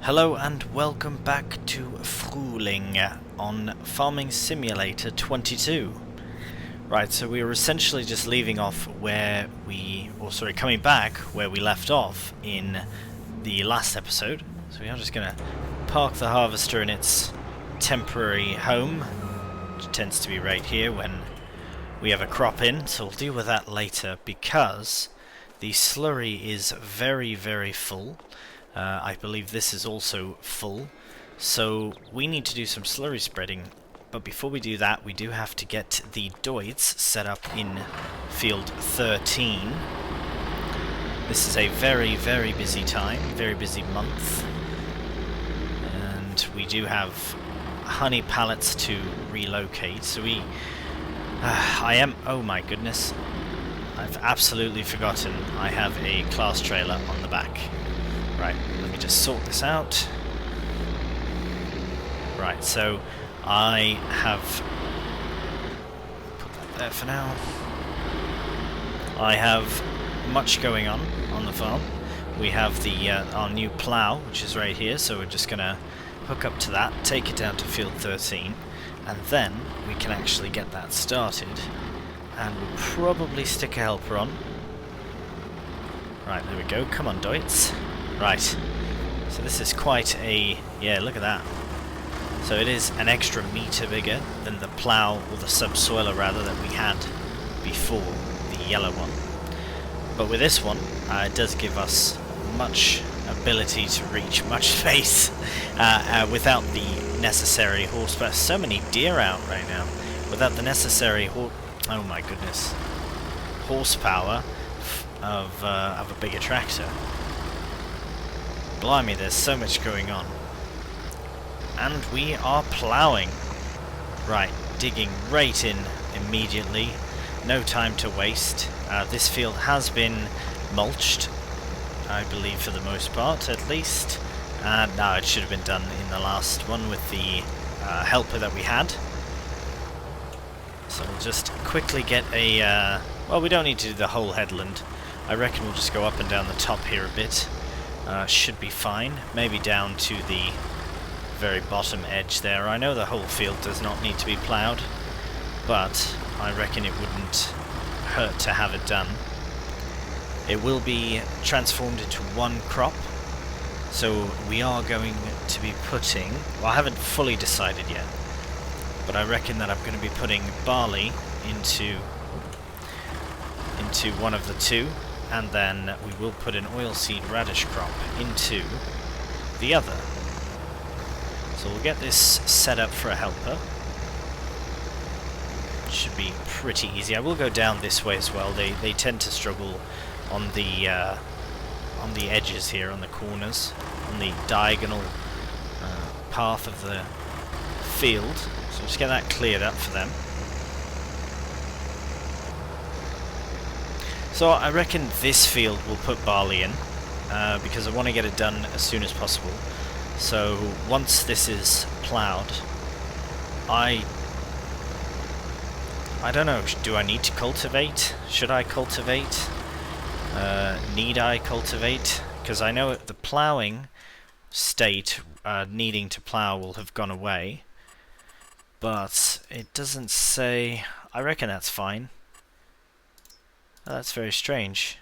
Hello and welcome back to Frühling on Farming Simulator 22. Right, so we were essentially just leaving off where coming back where we left off in the last episode. So we are just going to park the harvester in its temporary home, which tends to be right here when we have a crop in, so we'll deal with that later because the slurry is very, very full. I believe this is also full, so we need to do some slurry spreading. But before we do that, we do have to get the doits set up in field 13. This is a very, very busy time, very busy month. And we do have honey pallets to relocate, so oh my goodness, I've absolutely forgotten I have a class trailer on the back. Right, let me just sort this out. Right, so I have put that there for now. I have much going on the farm. We have the our new plough, which is right here, so we're just gonna hook up to that, take it down to field 13, and then we can actually get that started. And we'll probably stick a helper on. Right, there we go. Come on, doits. Right, so this is quite a... yeah, look at that. So it is an extra metre bigger than the plough, or the subsoiler rather, that we had before, the yellow one. But with this one, it does give us much ability to reach much space without the necessary horsepower. So many deer out right now. Without the necessary oh my goodness, horsepower of a bigger tractor. Blimey, there's so much going on. And we are ploughing. Right, digging right in immediately. No time to waste. This field has been mulched, I believe, for the most part, at least. No, it should have been done in the last one with the helper that we had. So we'll just quickly get a... well, we don't need to do the whole headland. I reckon we'll just go up and down the top here a bit. Should be fine. Maybe down to the very bottom edge there. I know the whole field does not need to be ploughed, but I reckon it wouldn't hurt to have it done. It will be transformed into one crop, so we are going to be putting... well, I haven't fully decided yet, but I reckon that I'm going to be putting barley into one of the two, and then we will put an oilseed radish crop into the other. So we'll get this set up for a helper. Should be pretty easy. I will go down this way as well. They tend to struggle on the edges here, on the corners, on the diagonal path of the field. So just get that cleared up for them. So I reckon this field will put barley in, because I want to get it done as soon as possible. So once this is ploughed, I don't know, do I need to cultivate? Should I cultivate? Need I cultivate? Because I know the ploughing state, needing to plough, will have gone away. But it doesn't say... I reckon that's fine. Oh, that's very strange.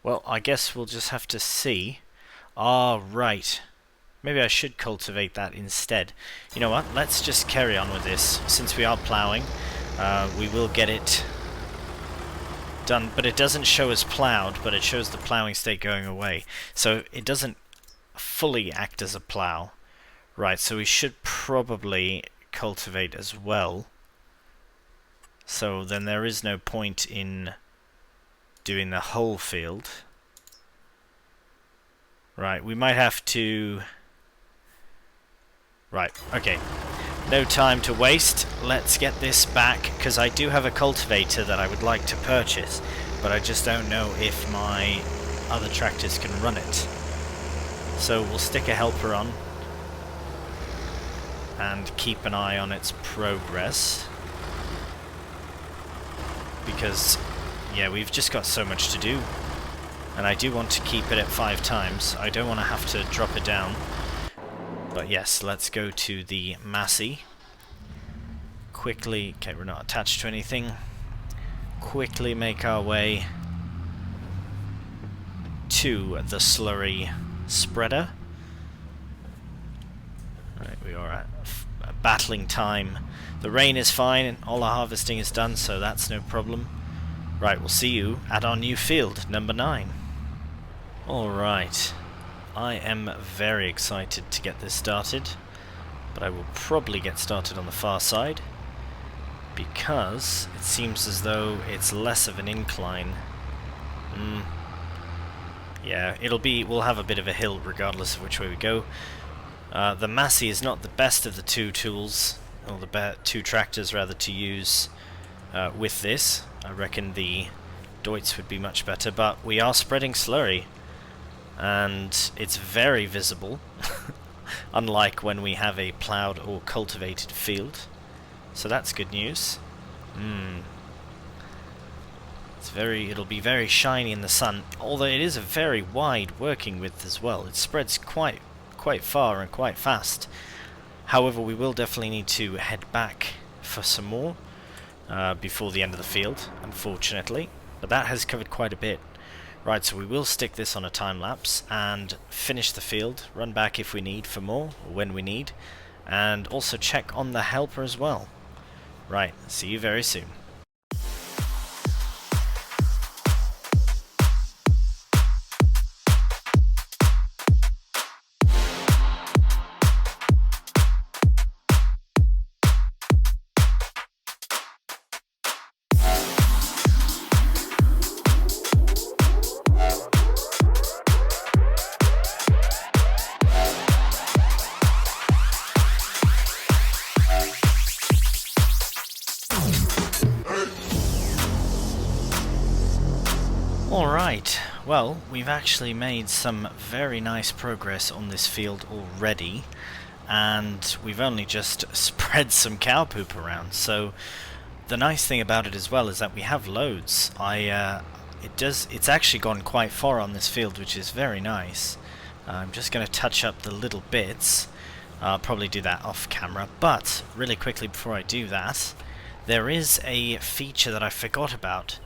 Well, I guess we'll just have to see. Ah, right. Maybe I should cultivate that instead. You know what? Let's just carry on with this. Since we are ploughing, we will get it done, but it doesn't show as ploughed, but it shows the ploughing state going away. So it doesn't fully act as a plough. Right, so we should probably cultivate as well. So then there is no point in doing the whole field. Right, we might have to... right, okay. No time to waste. Let's get this back, because I do have a cultivator that I would like to purchase, but I just don't know if my other tractors can run it. So we'll stick a helper on. and keep an eye on its progress. Because, yeah, we've just got so much to do. And I do want to keep it at 5 times. I don't want to have to drop it down. But yes, let's go to the Massey. Quickly, okay, we're not attached to anything. Quickly make our way to the slurry spreader. Right, we are at battling time. The rain is fine, all our harvesting is done, so that's no problem. Right, we'll see you at our new field, number 9. Alright, I am very excited to get this started, but I will probably get started on the far side, because it seems as though it's less of an incline. Yeah, we'll have a bit of a hill regardless of which way we go. The Massey is not the best of the two tools, or the two tractors rather, to use with this. I reckon the Deutz would be much better, but we are spreading slurry, and it's very visible, unlike when we have a ploughed or cultivated field. So that's good news. It'll be very shiny in the sun, although it is a very wide working width as well. It spreads quite far and quite fast. However, we will definitely need to head back for some more before the end of the field, unfortunately. But that has covered quite a bit. Right, so we will stick this on a time lapse and finish the field, run back if we need for more, or when we need, and also check on the helper as well. Right, see you very soon. Alright, well, we've actually made some very nice progress on this field already, and we've only just spread some cow poop around, so the nice thing about it as well is that we have loads. It's actually gone quite far on this field, which is very nice. I'm just going to touch up the little bits. I'll probably do that off camera, but really quickly before I do that, there is a feature that I forgot about,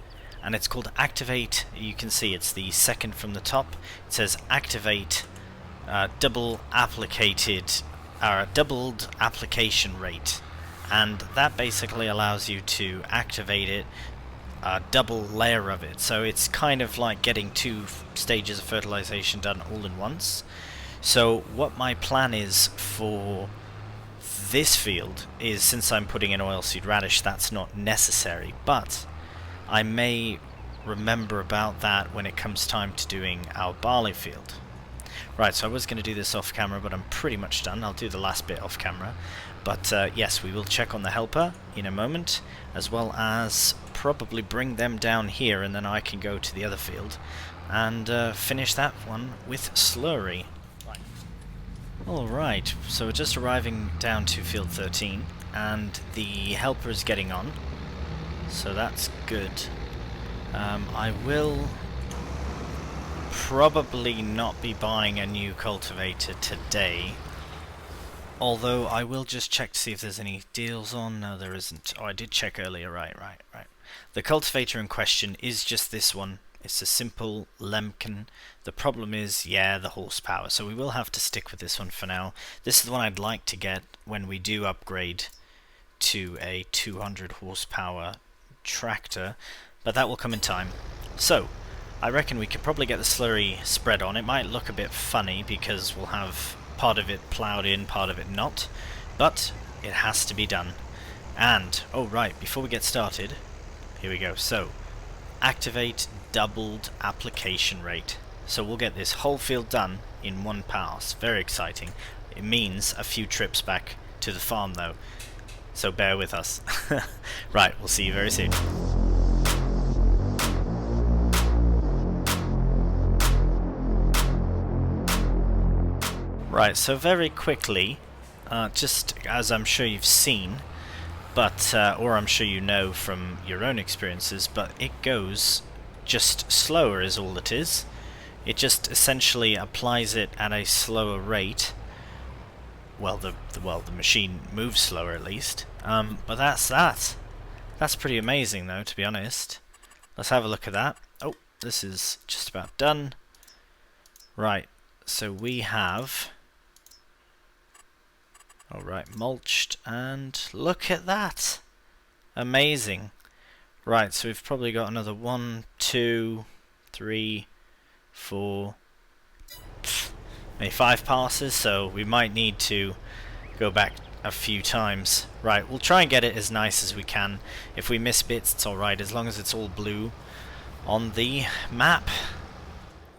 and it's called Activate. You can see it's the second from the top. It says Activate doubled application rate, and that basically allows you to activate it, double layer of it. So it's kind of like getting 2 stages of fertilization done all in once. So what my plan is for this field is, since I'm putting in oilseed radish, that's not necessary, but I may remember about that when it comes time to doing our barley field. Right, so I was going to do this off camera, but I'm pretty much done. I'll do the last bit off camera. But yes, we will check on the helper in a moment, as well as probably bring them down here, and then I can go to the other field and finish that one with slurry. Alright, so we're just arriving down to field 13, and the helper is getting on. So that's good. I will probably not be buying a new cultivator today, although I will just check to see if there's any deals on. No, there isn't. Oh, I did check earlier. Right. The cultivator in question is just this one. It's a simple Lemken. The problem is, yeah, the horsepower. So we will have to stick with this one for now. This is the one I'd like to get when we do upgrade to a 200 horsepower tractor, but that will come in time. So I reckon we could probably get the slurry spread on. It might look a bit funny because we'll have part of it ploughed in, part of it not, but it has to be done. And oh right, before we get started, here we go. So activate doubled application rate. So we'll get this whole field done in one pass. Very exciting. It means a few trips back to the farm though, so bear with us. Right, we'll see you very soon. Right, so very quickly, just as I'm sure you've seen, but or I'm sure you know from your own experiences, but it goes just slower is all it is. It just essentially applies it at a slower rate. Well, the machine moves slower at least. But that's that. That's pretty amazing though, to be honest. Let's have a look at that. Oh, this is just about done. Right, so we have... Alright, mulched, and look at that! Amazing. Right, so we've probably got another 1, 2, 3, 4, maybe 5 passes, so we might need to go back a few times. Right, we'll try and get it as nice as we can. If we miss bits, it's alright, as long as it's all blue on the map.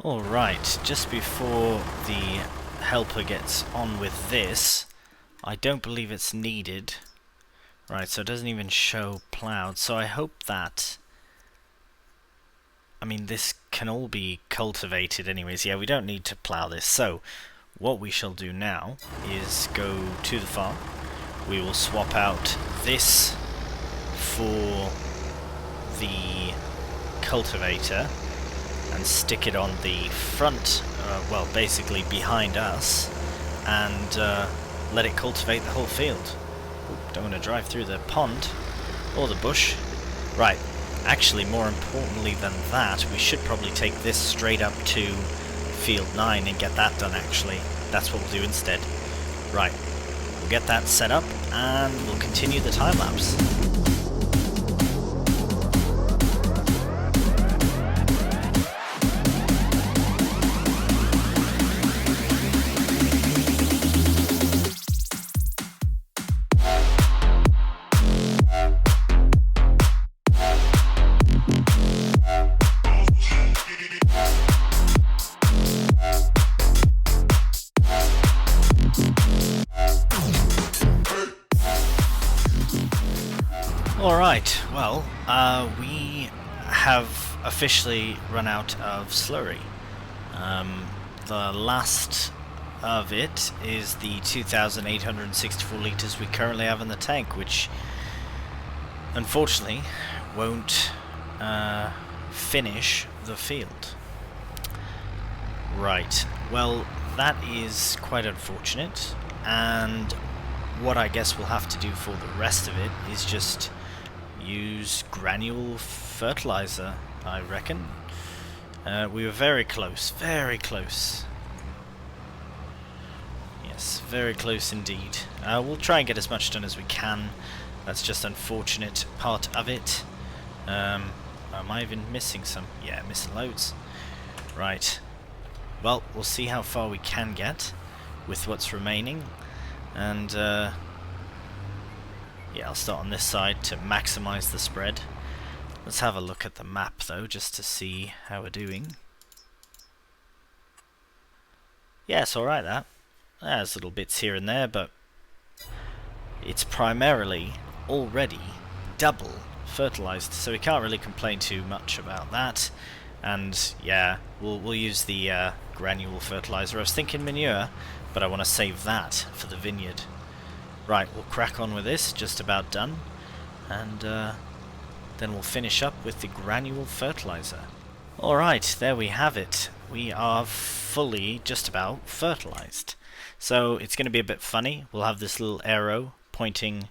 Alright, just before the helper gets on with this, I don't believe it's needed. Right, so it doesn't even show plowed, so I hope that... I mean, this can all be cultivated anyways. Yeah, we don't need to plow this, so what we shall do now is go to the farm. We will swap out this for the cultivator and stick it on the front, well, basically behind us, and let it cultivate the whole field. Ooh, don't want to drive through the pond or the bush. Right, actually, more importantly than that, we should probably take this straight up to field 9 and get that done, actually. That's what we'll do instead. Right, we'll get that set up and we'll continue the time lapse. Alright, well, we have officially run out of slurry. The last of it is the 2,864 litres we currently have in the tank, which unfortunately won't finish the field. Right, well, that is quite unfortunate, and what I guess we'll have to do for the rest of it is just use granule fertilizer, I reckon. We were very close, very close. Yes, very close indeed. We'll try and get as much done as we can. That's just unfortunate part of it. Am I even missing some? Yeah, missing loads. Right. Well, we'll see how far we can get with what's remaining. And yeah, I'll start on this side to maximize the spread. Let's have a look at the map though, just to see how we're doing. Yeah, it's alright that. There's little bits here and there, but it's primarily already double fertilized, so we can't really complain too much about that. And yeah, we'll use the granule fertilizer. I was thinking manure, but I want to save that for the vineyard. Right, we'll crack on with this, just about done, and then we'll finish up with the granule fertilizer. Alright, there we have it. We are fully just about fertilized. So it's going to be a bit funny. We'll have this little arrow pointing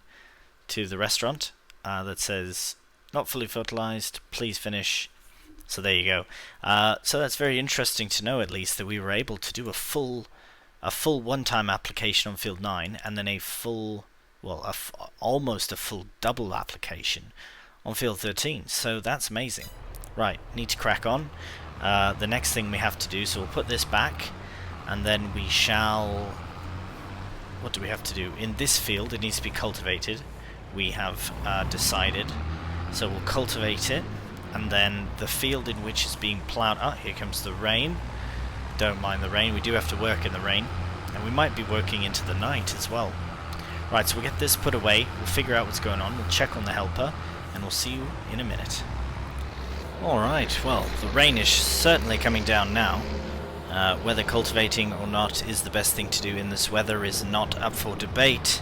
to the restaurant that says, not fully fertilized, please finish. So there you go. So that's very interesting to know, at least, that we were able to do a full one-time application on field 9, and then a full, well, almost a full double application on field 13. So that's amazing. Right, need to crack on. The next thing we have to do, so we'll put this back, and then we shall... What do we have to do? In this field, it needs to be cultivated. We have decided. So we'll cultivate it, and then the field in which it's being ploughed... Ah, here comes the rain. Don't mind the rain. We do have to work in the rain, and we might be working into the night as well. Right, so we'll get this put away. We'll figure out what's going on. We'll check on the helper, and we'll see you in a minute. Alright, well, the rain is certainly coming down now. Whether cultivating or not is the best thing to do in this weather is not up for debate,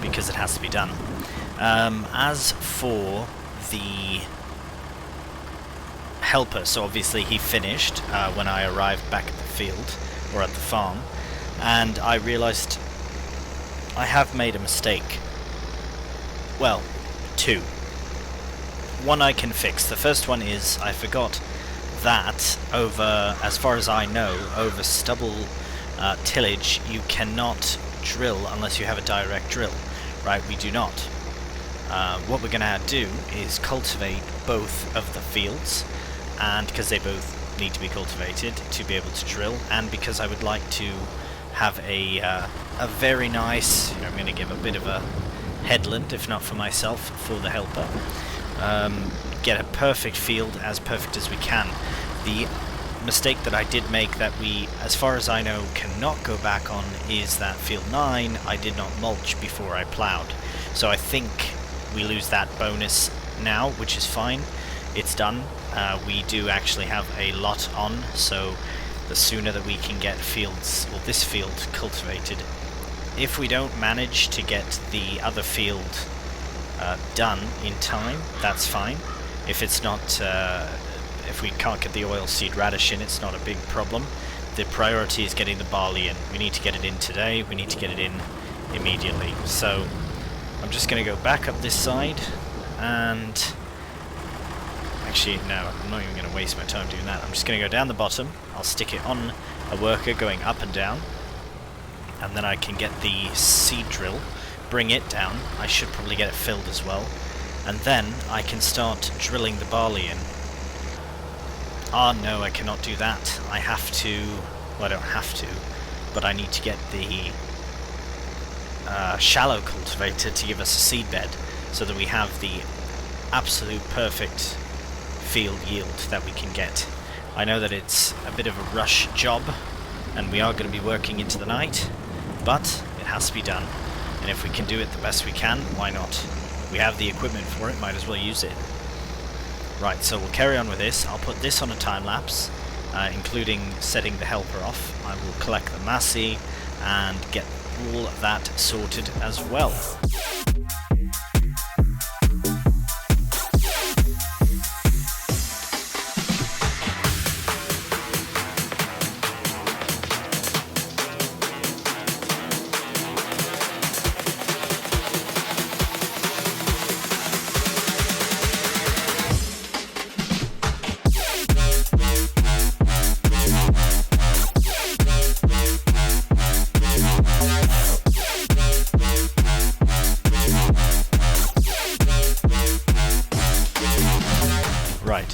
because it has to be done. As for the helper, so obviously he finished when I arrived back at the field, or at the farm, and I realised I have made a mistake. Well, two. One I can fix. The first one is I forgot that over, as far as I know, over stubble tillage you cannot drill unless you have a direct drill. Right, we do not. What we're going to do is cultivate both of the fields, and because they both need to be cultivated to be able to drill, and because I would like to have a very nice, I'm going to give a bit of a headland, if not for myself, for the helper. Get a perfect field, as perfect as we can. The mistake that I did make that we, as far as I know, cannot go back on is that field 9 I did not mulch before I ploughed. So I think we lose that bonus now, which is fine. It's done. We do actually have a lot on, so the sooner that we can get fields, or this field, cultivated. If we don't manage to get the other field done in time, that's fine. If it's not, if we can't get the oilseed radish in, it's not a big problem. The priority is getting the barley in. We need to get it in today, we need to get it in immediately. So I'm just going to go back up this side, and actually no, I'm not even going to waste my time doing that. I'm just going to go down the bottom, I'll stick it on a worker going up and down, and then I can get the seed drill, bring it down. I should probably get it filled as well, and then I can start drilling the barley in. Ah, no, I cannot do that. I have to, well, I don't have to, but I need to get the shallow cultivator to give us a seed bed, so that we have the absolute perfect field yield that we can get. I know that it's a bit of a rush job, and we are going to be working into the night, but it has to be done. And if we can do it the best we can, why not? We have the equipment for it, might as well use it. Right, so we'll carry on with this. I'll put this on a time lapse, including setting the helper off. I will collect the massey and get all that sorted as well.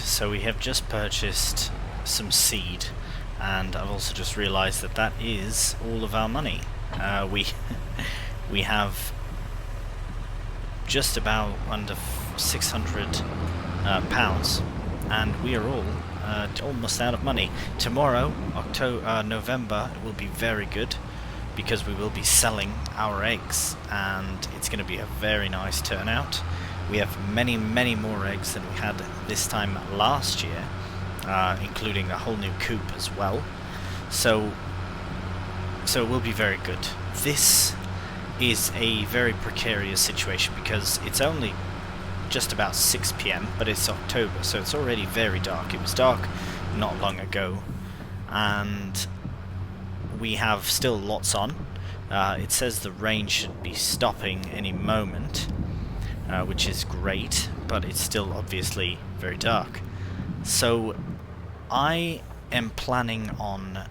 So we have just purchased some seed, and I've also just realised that that is all of our money. We have just about under 600 pounds, and we are all almost out of money. Tomorrow, November, it will be very good, because we will be selling our eggs, and it's going to be a very nice turnout. We have many, many more eggs than we had this time last year, including a whole new coop as well. So it will be very good. This is a very precarious situation because it's only just about 6 PM, but it's October, so it's already very dark. It was dark not long ago, and we have still lots on. It says the rain should be stopping any moment, which is great, but it's still obviously very dark. So I am planning on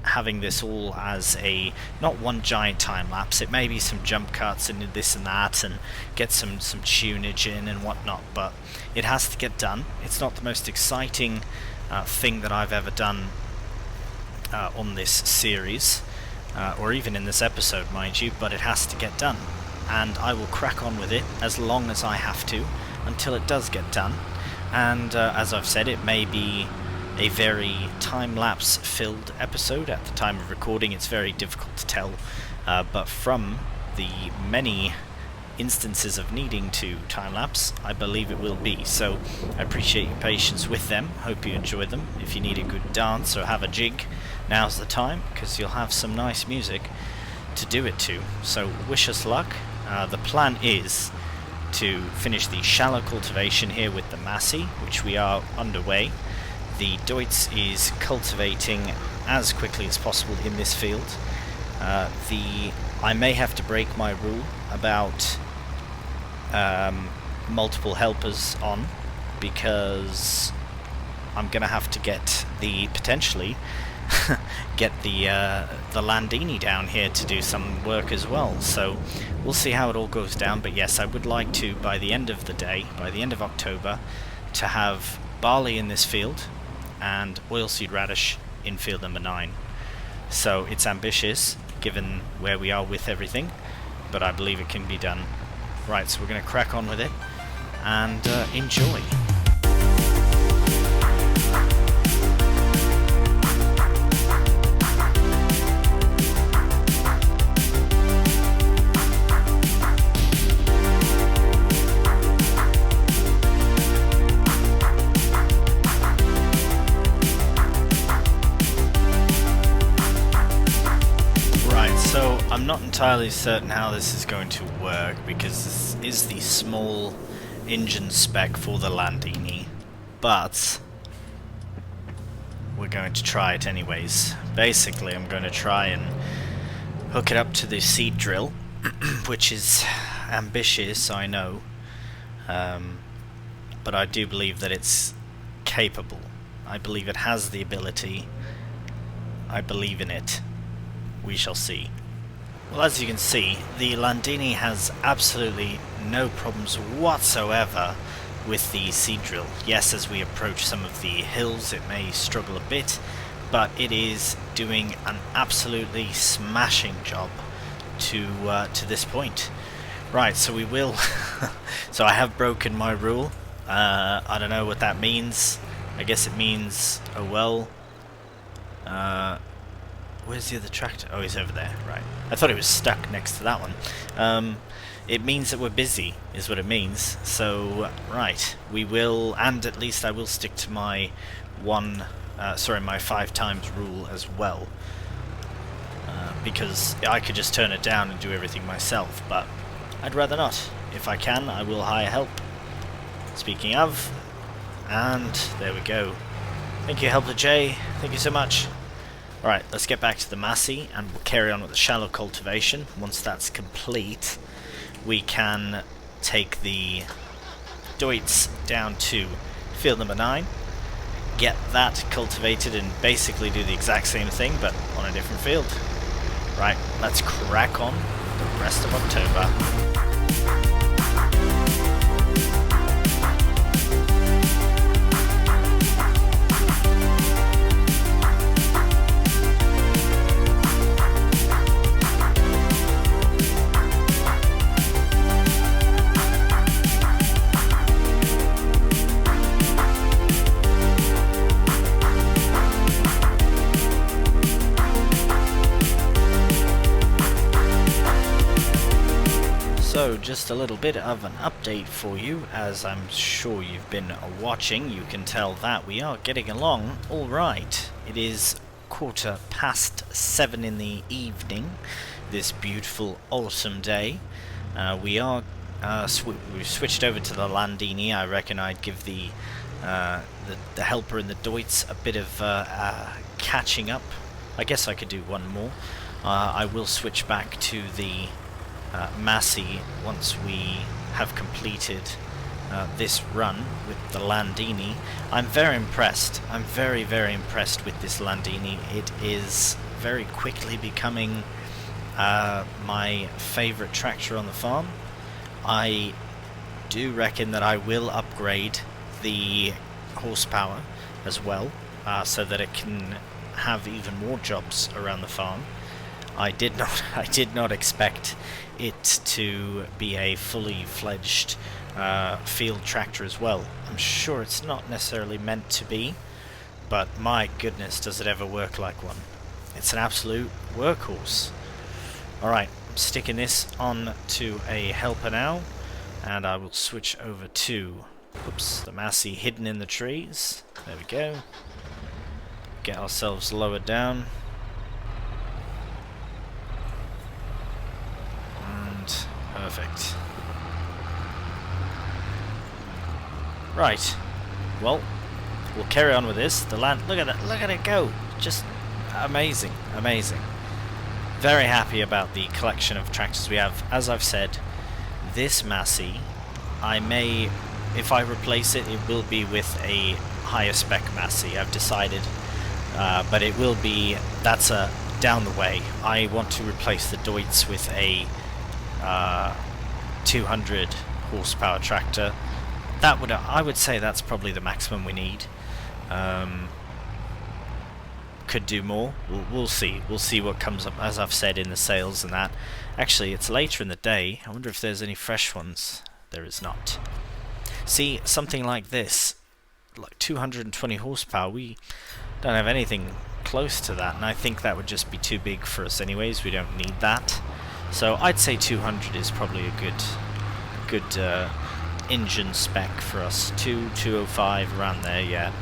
having this all as a, not one giant time lapse. It may be some jump cuts and this and that, and get some tunage in and whatnot, but it has to get done. It's not the most exciting thing that I've ever done on this series, or even in this episode, mind you, but it has to get done. And I will crack on with it as long as I have to, until it does get done. And as I've said, it may be a very time-lapse filled episode. At the time of recording, it's very difficult to tell, but from the many instances of needing to time-lapse, I believe it will be. So I appreciate your patience with them. Hope you enjoy them. If you need a good dance or have a jig, now's the time, because you'll have some nice music to do it to. So wish us luck. The plan is to finish the shallow cultivation here with the Massey, which we are underway. The Deutz is cultivating as quickly as possible in this field. I may have to break my rule about multiple helpers on, because I'm gonna have to get potentially get the Landini down here to do some work as well. So we'll see how it all goes down. But yes, I would like to, by the end of the day, by the end of October, to have barley in this field and oilseed radish in field number 9. So it's ambitious given where we are with everything, but I believe it can be done. Right, so we're going to crack on with it and enjoy. I'm not entirely certain how this is going to work, because this is the small engine spec for the Landini, but we're going to try it anyways. Basically, I'm going to try and hook it up to the seed drill, which is ambitious, I know, but I do believe that it's capable. I believe it has the ability. I believe in it. We shall see. Well, as you can see, the Landini has absolutely no problems whatsoever with the seed drill. Yes, as we approach some of the hills it may struggle a bit, but it is doing an absolutely smashing job to this point. Right, so we will... so I have broken my rule. I don't know what that means. I guess it means, oh well... where's the other tractor? Oh, he's over there, right. I thought it was stuck next to that one. It means that we're busy, is what it means. So, right, we will, and at least I will stick to my my 5 times rule as well. Because I could just turn it down and do everything myself, but I'd rather not. If I can, I will hire help. Speaking of, and there we go. Thank you, Helper J. Thank you so much. Alright, let's get back to the Massey and we'll carry on with the shallow cultivation. Once that's complete, we can take the Deutz down to field number 9, get that cultivated and basically do the exact same thing but on a different field. Right, let's crack on the rest of October. So, just a little bit of an update for you. As I'm sure you've been watching, you can tell that we are getting along alright. It is 7:15 in the evening, this beautiful autumn day. We've switched over to the Landini. I reckon I'd give the helper and the Deutz a bit of catching up. I guess I could do one more. I will switch back to the Massey once we have completed this run with the Landini. I'm very impressed. I'm very, very impressed with this Landini. It is very quickly becoming my favourite tractor on the farm. I do reckon that I will upgrade the horsepower as well, so that it can have even more jobs around the farm. I did not expect it to be a fully fledged field tractor as well. I'm sure it's not necessarily meant to be, but my goodness, does it ever work like one. It's an absolute workhorse. Alright, I'm sticking this on to a helper now, and I will switch over to the Massey hidden in the trees. There we go. Get ourselves lowered down. Perfect. Right. Well, we'll carry on with this. The land, look at that, look at it go. Just amazing, amazing. Very happy about the collection of tractors we have. As I've said, this Massey, I may, if I replace it, it will be with a higher spec Massey, I've decided. But it will be, that's a down the way. I want to replace the Deutz with a 200 horsepower tractor. That would, I would say that's probably the maximum we need. Could do more. We'll see. We'll see what comes up, as I've said, in the sales and that. Actually, it's later in the day. I wonder if there's any fresh ones. There is not. See, something like this, like 220 horsepower, we don't have anything close to that, and I think that would just be too big for us anyways. We don't need that. So I'd say 200 is probably a good engine spec for us. 205 around there, yeah.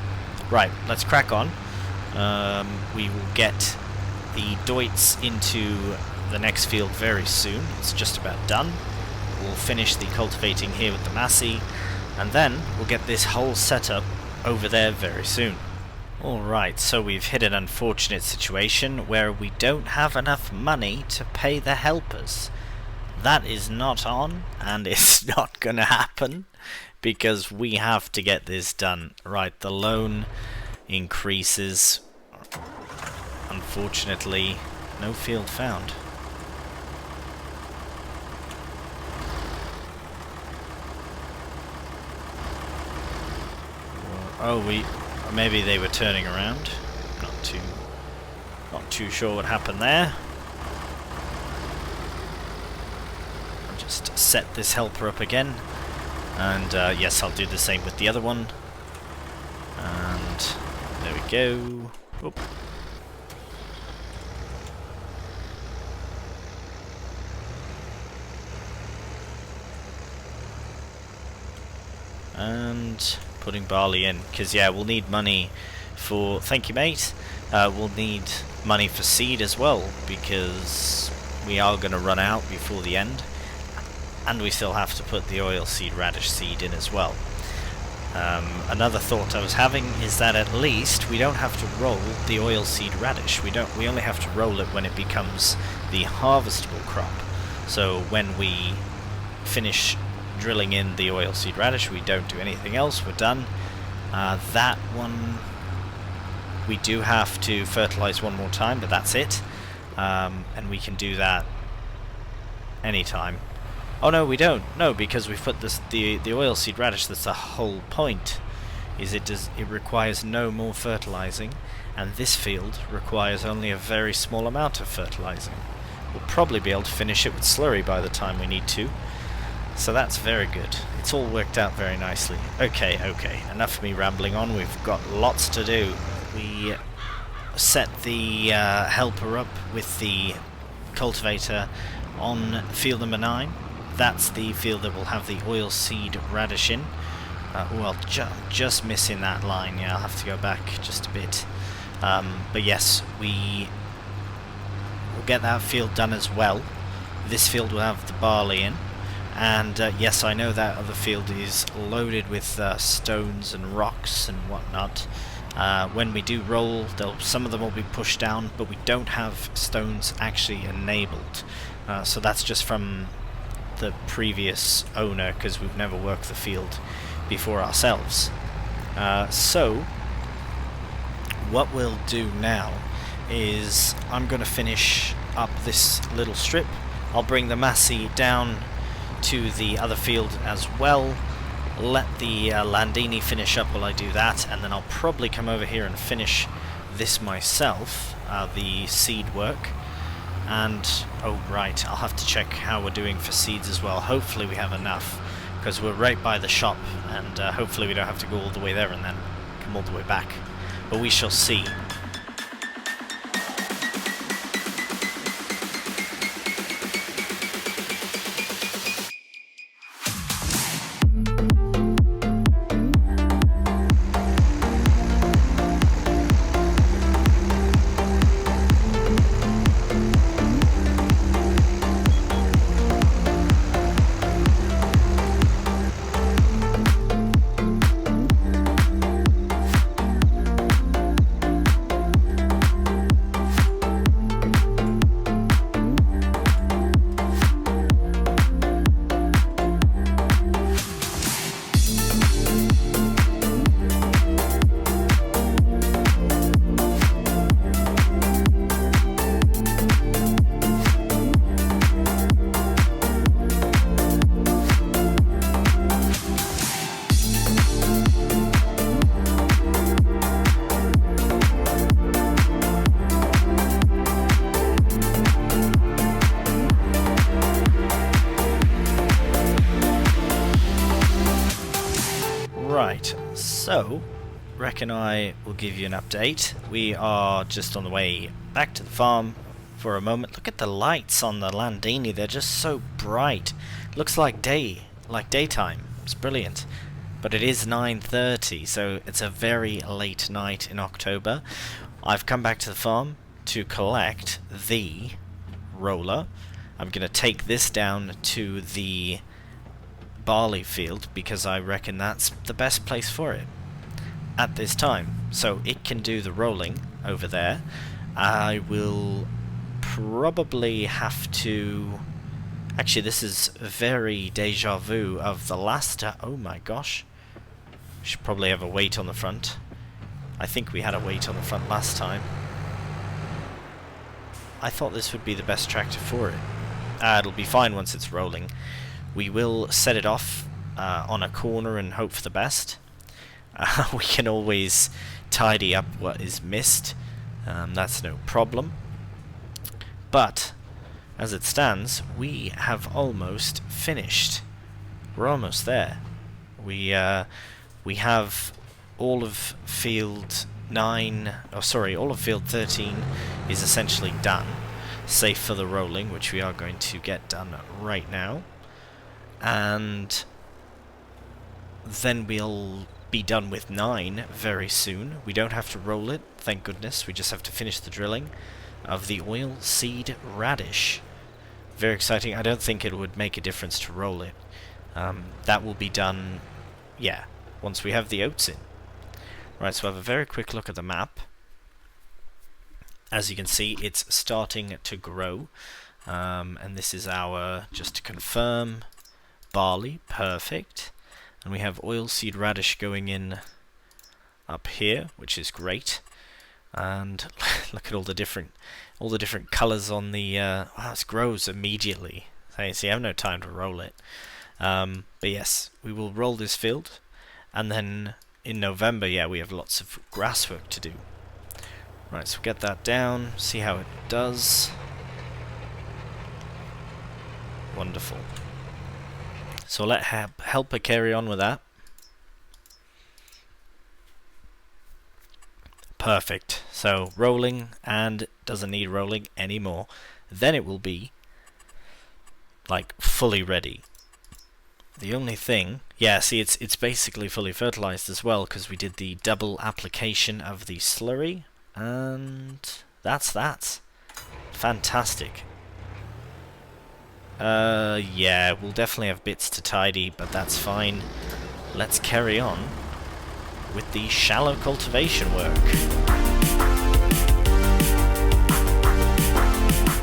Right, let's crack on. We will get the Deutz into the next field very soon. It's just about done. We'll finish the cultivating here with the Massey, and then we'll get this whole setup over there very soon. Alright, so we've hit an unfortunate situation where we don't have enough money to pay the helpers. That is not on, and it's not gonna happen, because we have to get this done. Right, the loan increases. Unfortunately, no field found. Oh, maybe they were turning around. Not too sure what happened there. I'll just set this helper up again, and yes, I'll do the same with the other one. And there we go. Oop. And putting barley in, because yeah, we'll need money for, thank you mate, we'll need money for seed as well, because we are going to run out before the end, and we still have to put the oilseed radish seed in as well. Another thought I was having is that at least we don't have to roll the oilseed radish. We only have to roll it when it becomes the harvestable crop. So when we finish drilling in the oilseed radish, we don't do anything else, we're done. That one we do have to fertilize one more time, but that's it. And we can do that anytime. Oh no, we don't. No, because we've put this the oilseed radish. That's the whole point. Is it requires no more fertilizing, and this field requires only a very small amount of fertilizing. We'll probably be able to finish it with slurry by the time we need to. So that's very good. It's all worked out very nicely. Okay, enough of me rambling on. We've got lots to do. We set the helper up with the cultivator on field number 9. That's the field that will have the oilseed radish in. Well, just missing that line. Yeah, I'll have to go back just a bit. But yes, we will get that field done as well. This field will have the barley in. And yes, I know that other field is loaded with stones and rocks and whatnot. When we do roll, some of them will be pushed down, but we don't have stones actually enabled. So that's just from the previous owner, because we've never worked the field before ourselves. So what we'll do now is I'm going to finish up this little strip. I'll bring the Massey down to the other field as well, let the Landini finish up while I do that, and then I'll probably come over here and finish this myself, the seed work. And oh right, I'll have to check how we're doing for seeds as well. Hopefully we have enough, because we're right by the shop, and hopefully we don't have to go all the way there and then come all the way back, but we shall see. Right, so reckon I will give you an update. We are just on the way back to the farm for a moment. Look at the lights on the Landini, they're just so bright. Looks like daytime. It's brilliant. But it is 9:30, so it's a very late night in October. I've come back to the farm to collect the roller. I'm going to take this down to the barley field because I reckon that's the best place for it at this time. So it can do the rolling over there. I will probably have to... Actually, this is very deja vu of the last... oh my gosh. Should probably have a weight on the front. I think we had a weight on the front last time. I thought this would be the best tractor for it. It'll be fine once it's rolling. We will set it off on a corner and hope for the best. We can always tidy up what is missed. That's no problem. But, as it stands, we have almost finished. We're almost there. We have all of field 9, oh sorry, all of field 13 is essentially done, save for the rolling, which we are going to get done right now. And then we'll be done with 9 very soon. We don't have to roll it, thank goodness. We just have to finish the drilling of the oil seed radish. Very exciting. I don't think it would make a difference to roll it. That will be done, yeah, once we have the oats in. Right, so have a very quick look at the map. As you can see, it's starting to grow. And this is our, just to confirm, barley, perfect. And we have oilseed radish going in up here, which is great. And look at all the different colours on the... wow, this grows immediately. So you see, I have no time to roll it. But yes, we will roll this field, and then in November, yeah, we have lots of grass work to do. Right, so get that down, see how it does. Wonderful. So let helper carry on with that. Perfect. So rolling, and doesn't need rolling anymore. Then it will be like fully ready. The only thing, yeah, see, it's basically fully fertilized as well because we did the double application of the slurry, and that's that. Fantastic. Yeah, we'll definitely have bits to tidy, but that's fine. Let's carry on with the shallow cultivation work.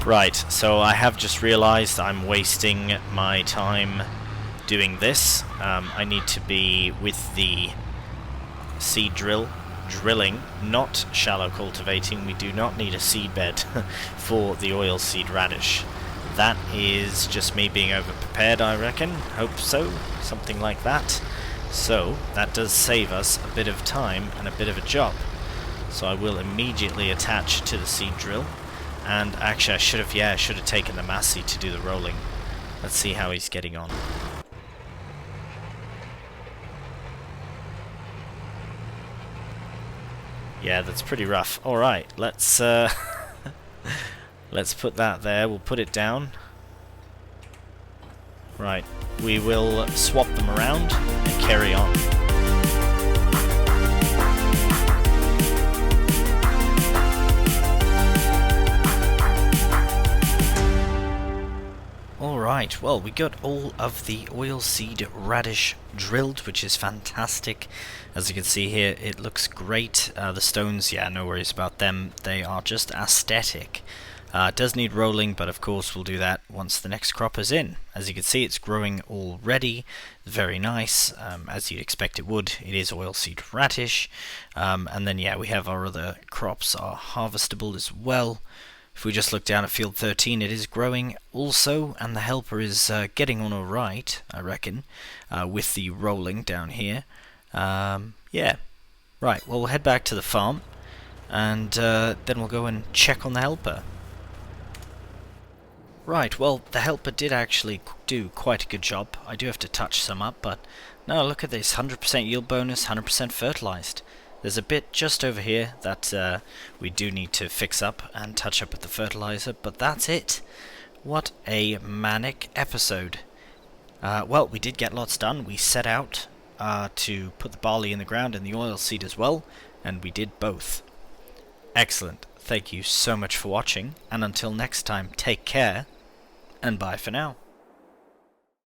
Right, so I have just realized I'm wasting my time doing this. I need to be with the seed drilling, not shallow cultivating. We do not need a seed bed for the oilseed radish. That is just me being over-prepared, I reckon. Hope so. Something like that. So, that does save us a bit of time and a bit of a job. So I will immediately attach to the seed drill. And actually, I should have taken the Massey to do the rolling. Let's see how he's getting on. Yeah, that's pretty rough. Alright, let's let's put that there. We'll put it down. Right, we will swap them around and carry on. Alright, well, we got all of the oilseed radish drilled, which is fantastic. As you can see here, it looks great. The stones, yeah, no worries about them. They are just aesthetic. It does need rolling, but of course we'll do that once the next crop is in. As you can see, it's growing already. Very nice, as you'd expect it would. It is oilseed radish. And then, yeah, we have our other crops are harvestable as well. If we just look down at field 13, it is growing also, and the helper is getting on alright, I reckon, with the rolling down here. Yeah. Right, well, we'll head back to the farm, and then we'll go and check on the helper. Right, well, the helper did actually do quite a good job. I do have to touch some up, but no, look at this, 100% yield bonus, 100% fertilized. There's a bit just over here that we do need to fix up and touch up with the fertilizer, but that's it. What a manic episode. Well, we did get lots done. We set out to put the barley in the ground and the oil seed as well, and we did both. Excellent. Thank you so much for watching, and until next time, take care, and bye for now.